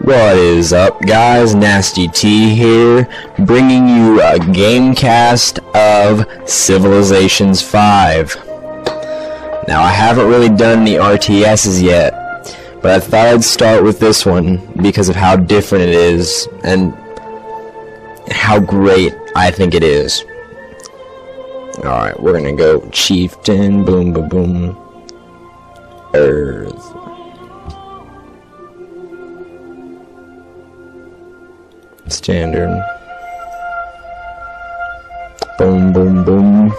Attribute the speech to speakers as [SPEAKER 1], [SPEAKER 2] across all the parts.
[SPEAKER 1] What is up, guys? Nasty T here, bringing you a Gamecast of Civilizations 5. Now, I haven't really done any RTSs yet, but I thought I'd start with this one because of how different it is and how great I think it is. Alright, we're gonna go Chieftain, boom, boom, boom, Earth. Standard. Boom, boom, boom.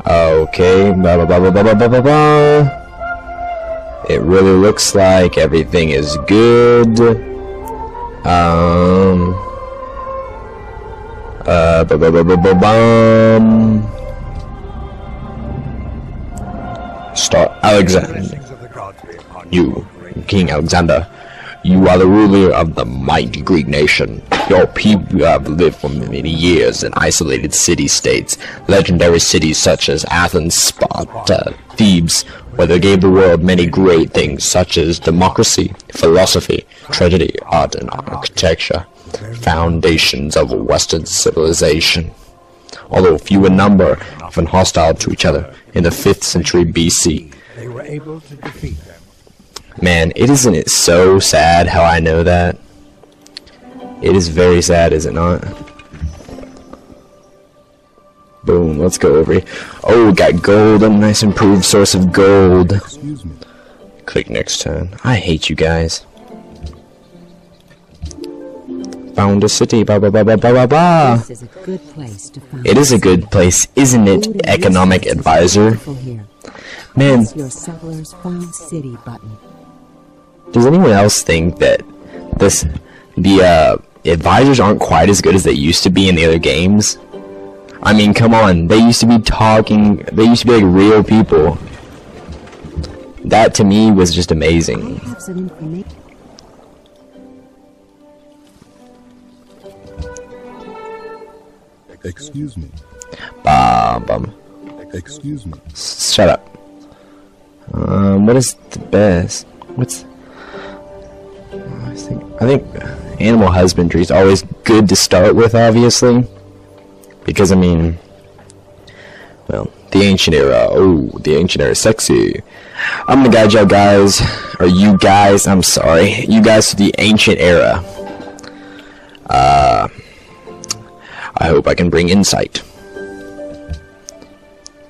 [SPEAKER 1] Okay, blah, blah, blah, blah, blah, blah, blah, blah. It really looks like everything is good. Start Alexander. You, King Alexander, you are the ruler of the mighty Greek nation. Your people have lived for many years in isolated city-states, legendary cities such as Athens, Sparta, Thebes, where they gave the world many great things such as democracy, philosophy, tragedy, art, and architecture, foundations of Western civilization. Although few in number, often hostile to each other, in the 5th century BC.
[SPEAKER 2] They were able to defeat them.
[SPEAKER 1] Man, isn't it so sad how I know that? It is very sad, is it not? Boom, let's go over here. Oh, we got gold, a nice improved source of gold.
[SPEAKER 2] Excuse me.
[SPEAKER 1] Click next time. I hate you guys. Found a city, blah blah blah blah blah blah blah.
[SPEAKER 3] This is a good place to find.
[SPEAKER 1] It is a good place, isn't it, Economic Advisor? Man,
[SPEAKER 3] Your settlers find city button.
[SPEAKER 1] does anyone else think that the advisors aren't quite as good as they used to be in the other games? I mean, come on, they used to be talking, they used to be like real people. That to me was just amazing.
[SPEAKER 3] I have some information.
[SPEAKER 2] Excuse me.
[SPEAKER 1] Bum.
[SPEAKER 2] Excuse me.
[SPEAKER 1] Shut up. What is the best? What's... I think animal husbandry is always good to start with, obviously. Because, I mean... Well, the ancient era. Oh, the ancient era is sexy. I'm gonna guide you guys, or you guys, I'm sorry. You guys to the ancient era. I hope I can bring insight.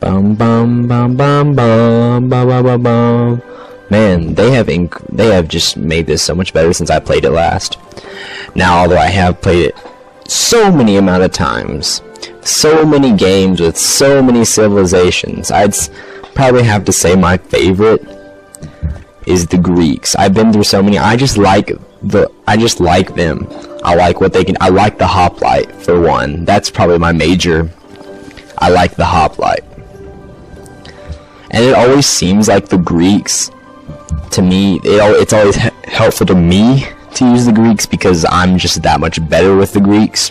[SPEAKER 1] Bum bum bum bum bum bum bum bum bum. Man, they have just made this so much better since I played it last. Now, although I have played it so many amount of times, so many games with so many civilizations, I'd probably have to say my favorite is the Greeks. I've been through so many. I just like them. I like what they can. I like the hoplite for one. That's probably my major. I like the hoplite. And it always seems like the Greeks, to me, it's always helpful to me to use the Greeks because I'm just that much better with the Greeks.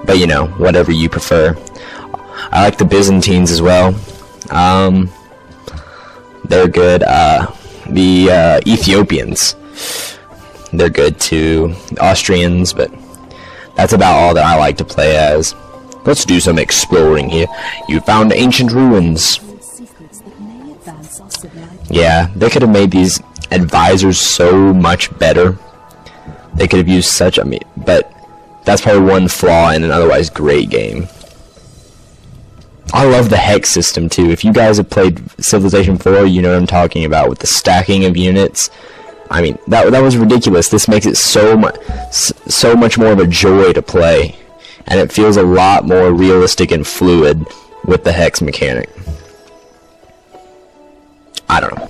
[SPEAKER 1] But you know, whatever you prefer. I like the Byzantines as well. They're good. The Ethiopians, they're good too. The Austrians, but that's about all that I like to play as. Let's do some exploring here. You found ancient ruins. Yeah, they could have made these advisors so much better. They could have used such, I mean, but that's probably one flaw in an otherwise great game. I love the hex system too. If you guys have played Civilization 4, you know what I'm talking about with the stacking of units. I mean, that was ridiculous. This makes it so much more of a joy to play, and it feels a lot more realistic and fluid with the hex mechanic. I don't know.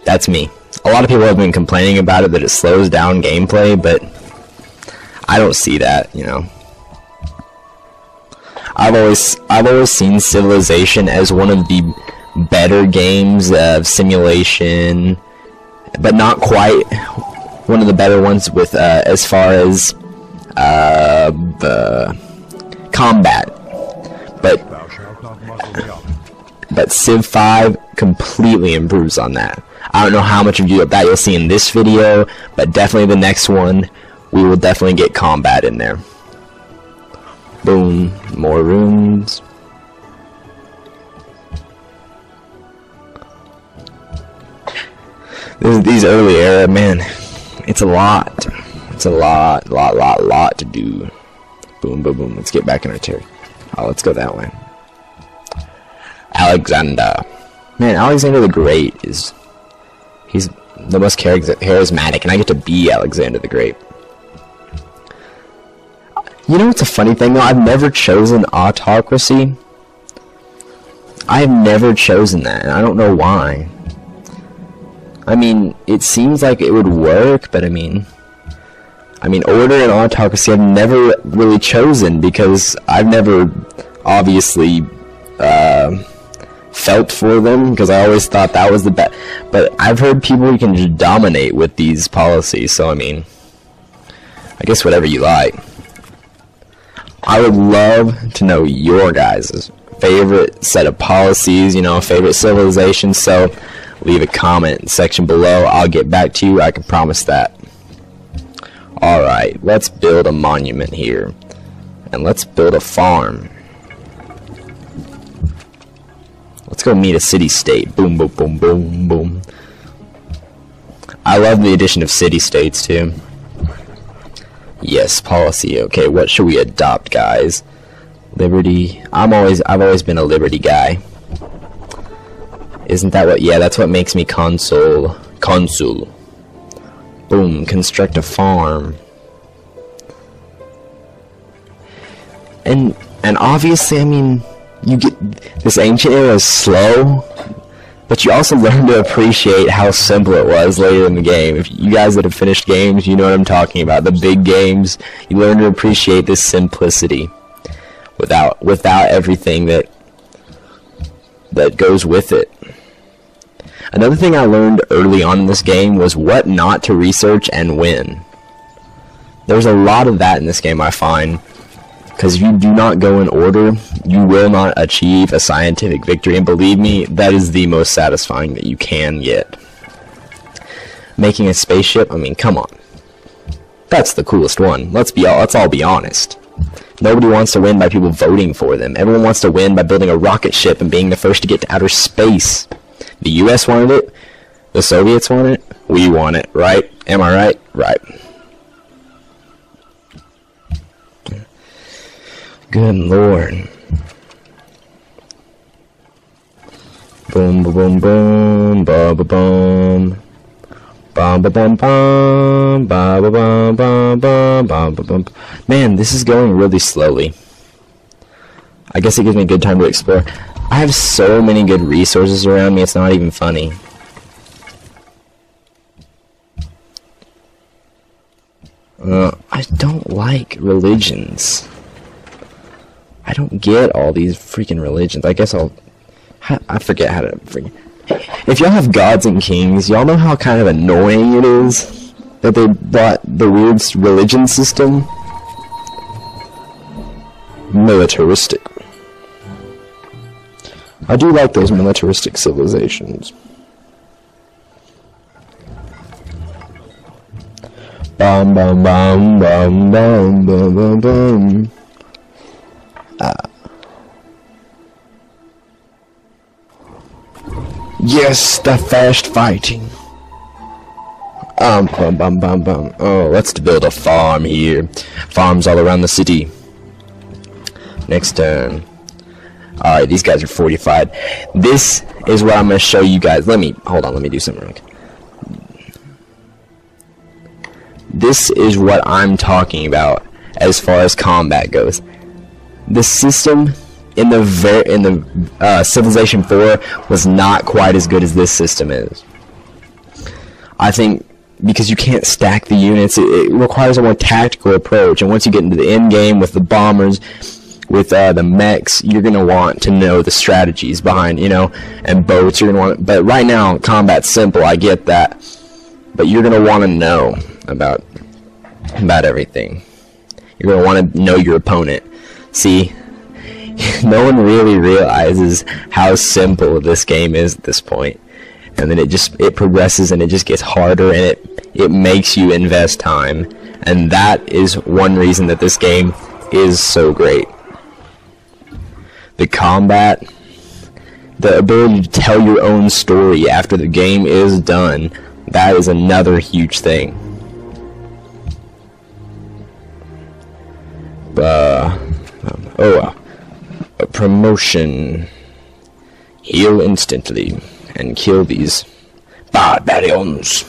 [SPEAKER 1] That's me. A lot of people have been complaining about it, that it slows down gameplay, but I don't see that, you know. I've always seen Civilization as one of the better games of simulation, but not quite one of the better ones with as far as the combat. But but Civ 5 completely improves on that. I don't know how much of that you'll see in this video, but definitely the next one, we will definitely get combat in there. Boom, more rooms. These early era, man, it's a lot. It's a lot to do. Boom, boom, boom. Let's get back in our territory. Oh, let's go that way. Alexander. Man, Alexander the Great he's the most charismatic, and I get to be Alexander the Great. You know what's a funny thing though? I've never chosen autocracy. I have never chosen that, and I don't know why. I mean, it seems like it would work, but I mean, order and autocracy I've never really chosen because I've never obviously felt for them, because I always thought that was the best. But I've heard people you can just dominate with these policies, so I mean, I guess whatever you like. I would love to know your guys' favorite set of policies, you know, favorite civilizations, so leave a comment section below. I'll get back to you, I can promise that. Alright, let's build a monument here. And let's build a farm. Let's go meet a city-state. Boom, boom, boom, boom, boom. I love the addition of city-states, too. Yes, policy. Okay, what should we adopt, guys? Liberty. I've always been a liberty guy. Isn't that what? Yeah, that's what makes me consul. Boom, construct a farm. And obviously, I mean, you get this ancient era is slow, but you also learn to appreciate how simple it was later in the game. If you guys that have finished games, you know what I'm talking about. The big games, you learn to appreciate this simplicity without everything that goes with it. Another thing I learned early on in this game was what not to research and when. There's a lot of that in this game, I find. Because if you do not go in order, you will not achieve a scientific victory. And believe me, that is the most satisfying that you can get. Making a spaceship, I mean, come on. That's the coolest one. Let's all be honest. Nobody wants to win by people voting for them. Everyone wants to win by building a rocket ship and being the first to get to outer space. The US wanted it. The Soviets want it. We want it, right? Am I right? Right. Good lord. Boom, boom, boom, boom, ba ba boom. Bum ba bum bum, ba ba bum bum bum bum bum. Man, this is going really slowly. I guess it gives me a good time to explore. I have so many good resources around me, it's not even funny. I don't like religions. I don't get all these freaking religions. I guess I forget how to freaking... If y'all have gods and kings, y'all know how kind of annoying it is that they brought the weird religion system? Militaristic. I do like those militaristic civilizations. Bum bum bum bum bum bum bum bum. Yes, the fast fighting. Bum bum bum bum. Oh, let's build a farm here. Farms all around the city. Next turn. Alright, these guys are fortified. This is what I'm going to show you guys. Hold on, let me do something real quick. This is what I'm talking about as far as combat goes. The system in the Civilization 4 was not quite as good as this system is. I think because you can't stack the units, it requires a more tactical approach, and once you get into the end game with the bombers, with the mechs, you're gonna want to know the strategies behind, you know, and boats. You're gonna want, but right now combat's simple. I get that, but you're gonna want to know about everything. You're gonna want to know your opponent. See, No one really realizes how simple this game is at this point. And then it progresses and it just gets harder, and it makes you invest time. And that is one reason that this game is so great. The combat, the ability to tell your own story after the game is done, that is another huge thing. A promotion. Heal instantly and kill these barbarians.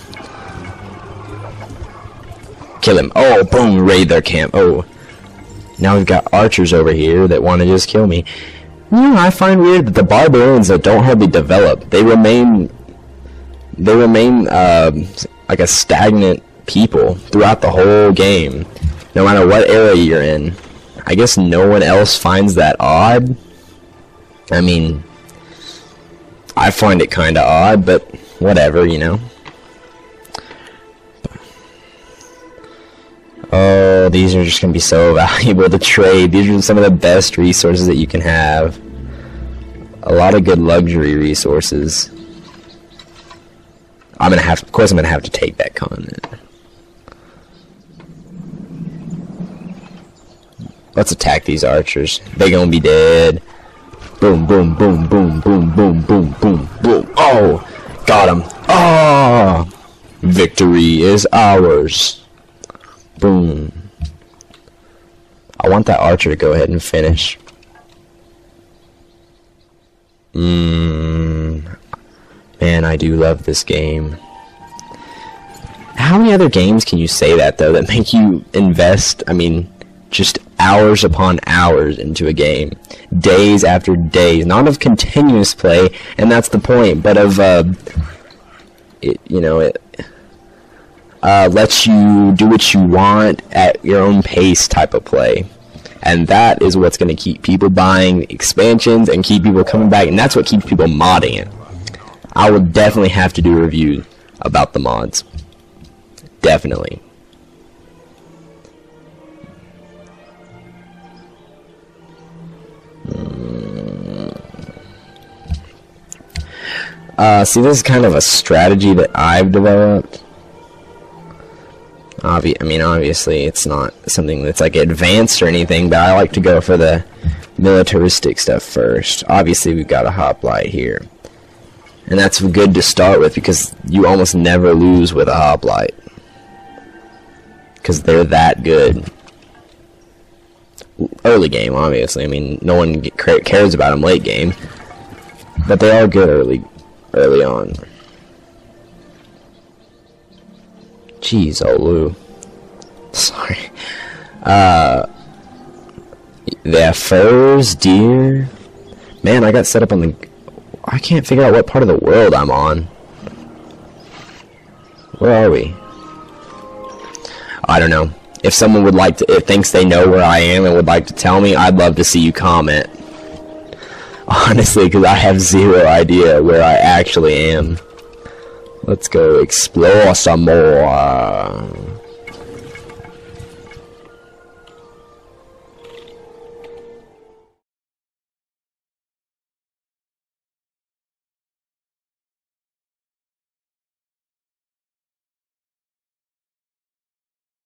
[SPEAKER 1] Kill him. Oh, boom, raid their camp. Oh, now we've got archers over here that want to just kill me. You know, I find weird that the barbarians that don't hardly develop, they remain like a stagnant people throughout the whole game, no matter what area you're in. I guess no one else finds that odd. I mean, I find it kind of odd, but whatever, you know. Oh, these are just going to be so valuable to trade. These are some of the best resources that you can have. A lot of good luxury resources. Of course I'm going to have to take that continent. Let's attack these archers. They're going to be dead. Boom, boom, boom, boom, boom, boom, boom, boom, boom. Oh, got him. Oh, victory is ours. Boom. I want that archer to go ahead and finish. Man, I do love this game. How many other games can you say that, though, that make you invest, I mean, just hours upon hours into a game? Days after days. Not of continuous play, and that's the point, but of, it lets you do what you want at your own pace type of play. And that is what's going to keep people buying expansions and keep people coming back, and that's what keeps people modding it. I will definitely have to do a review about the mods. Definitely. See, this is kind of a strategy that I've developed. Obviously, it's not something that's like advanced or anything, but I like to go for the militaristic stuff first. Obviously, we've got a hoplite here, and that's good to start with because you almost never lose with a hoplite because they're that good. Early game, obviously. I mean, no one cares about them late game, but they are good early on. Jeez, Olu. Sorry. They have furs, deer. Man, I got set up on the... I can't figure out what part of the world I'm on. Where are we? I don't know. If someone would like to... thinks they know where I am and would like to tell me, I'd love to see you comment. Honestly, because I have zero idea where I actually am. Let's go explore some more.